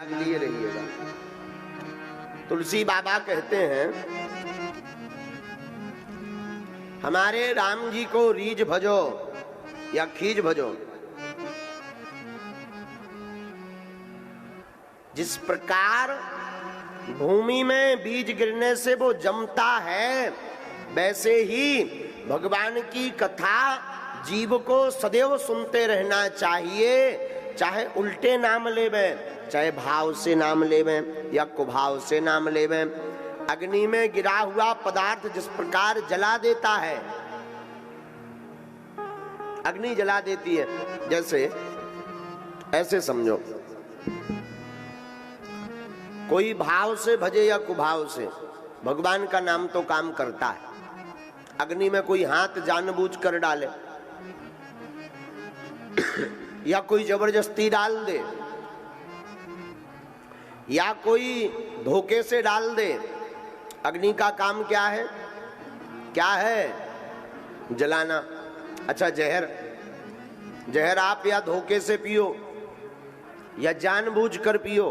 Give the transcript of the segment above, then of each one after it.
लिए रहिएगा। तुलसी बाबा कहते हैं, हमारे राम जी को रीझ भजो या खींच भजो। जिस प्रकार भूमि में बीज गिरने से वो जमता है, वैसे ही भगवान की कथा जीव को सदैव सुनते रहना चाहिए। चाहे उल्टे नाम लेवे, चाहे भाव से नाम लेवे या कुभाव से नाम लेवे। अग्नि में गिरा हुआ पदार्थ जिस प्रकार जला देता है, अग्नि जला देती है, जैसे ऐसे समझो, कोई भाव से भजे या कुभाव से भगवान का नाम तो काम करता है। अग्नि में कोई हाथ जानबूझ कर डाले या कोई जबरदस्ती डाल दे या कोई धोखे से डाल दे, अग्नि का काम क्या है? क्या है? जलाना। अच्छा, जहर आप या धोखे से पियो या जानबूझ कर पियो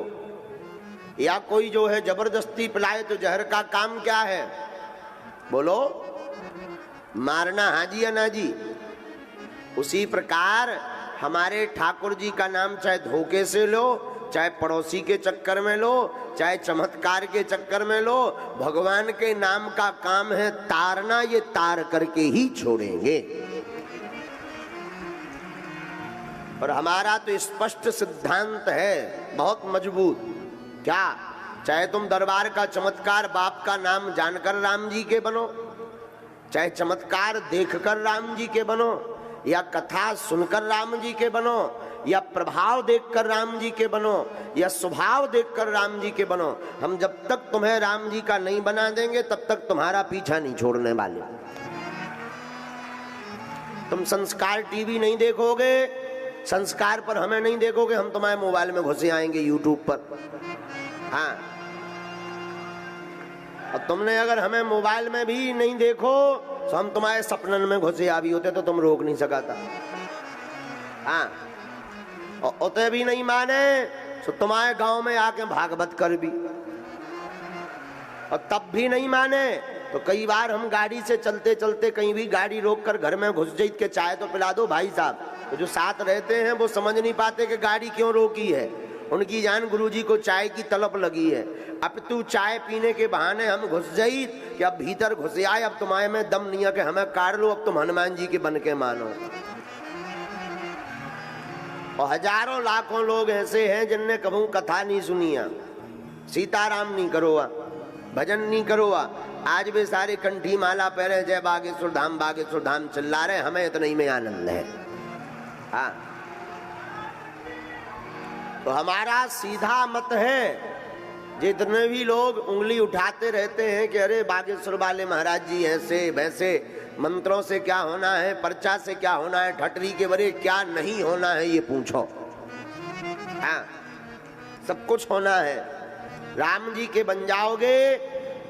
या कोई जो है जबरदस्ती पिलाए, तो जहर का काम क्या है? बोलो, मारना, हाजी या नाजी। उसी प्रकार हमारे ठाकुर जी का नाम चाहे धोखे से लो, चाहे पड़ोसी के चक्कर में लो, चाहे चमत्कार के चक्कर में लो, भगवान के नाम का काम है तारना। ये तार करके ही छोड़ेंगे। और हमारा तो स्पष्ट सिद्धांत है, बहुत मजबूत। क्या? चाहे तुम दरबार का चमत्कार बाप का नाम जानकर राम जी के बनो, चाहे चमत्कार देखकर राम जी के बनो, या कथा सुनकर राम जी के बनो, या प्रभाव देखकर राम जी के बनो, या स्वभाव देखकर राम जी के बनो, हम जब तक तुम्हें राम जी का नहीं बना देंगे तब तक तुम्हारा पीछा नहीं छोड़ने वाले। तुम संस्कार टीवी नहीं देखोगे, संस्कार पर हमें नहीं देखोगे, हम तुम्हारे मोबाइल में घुसे आएंगे, यूट्यूब पर। हाँ, और तुमने अगर हमें मोबाइल में भी नहीं देखो तो हम तुम्हारे सपनन में घुसे आ भी होते तो तुम रोक नहीं सका था। हाँ, और उते भी नहीं माने तो तुम्हारे गांव में आके भागवत कर भी, और तब भी नहीं माने तो कई बार हम गाड़ी से चलते चलते कहीं भी गाड़ी रोक कर घर में घुस जाइत के चाय तो पिला दो भाई साहब। तो जो साथ रहते हैं वो समझ नहीं पाते कि गाड़ी क्यों रोकी है। उनकी जान गुरुजी को चाय की तलब लगी है। अब तू चाय पीने के बहाने हम घुस जाई कि अब भीतर घुसे आए, अब तुम्हारे में दम नहीं है कि हमें काट लो, अब तुम हनुमान जी के बन के मानो। और हजारों लाखों लोग ऐसे हैं जिनने कभी कथा नहीं सुनी है, सीताराम नहीं करो, भजन नहीं करो, आज भी सारे कंठी माला पहरे जय बागेश्वर धाम चिल्ला रहे, हमें इतना ही में आनंद है। हाँ, तो हमारा सीधा मत है। जितने भी लोग उंगली उठाते रहते हैं कि अरे बागेश्वर वाले महाराज जी ऐसे वैसे, मंत्रों से क्या होना है, पर्चा से क्या होना है, ठटरी के बरे क्या नहीं होना है, ये पूछो। हाँ, सब कुछ होना है। राम जी के बन जाओगे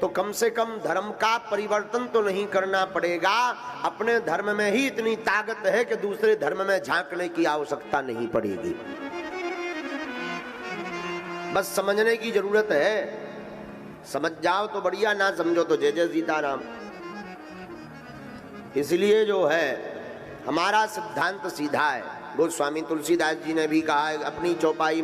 तो कम से कम धर्म का परिवर्तन तो नहीं करना पड़ेगा। अपने धर्म में ही इतनी ताकत है कि दूसरे धर्म में झांकने की आवश्यकता नहीं पड़ेगी। बस समझने की जरूरत है। समझ जाओ तो बढ़िया, ना समझो तो जय जय सीताराम। इसलिए जो है हमारा सिद्धांत सीधा है। गोस्वामी तुलसीदास जी ने भी कहा है अपनी चौपाई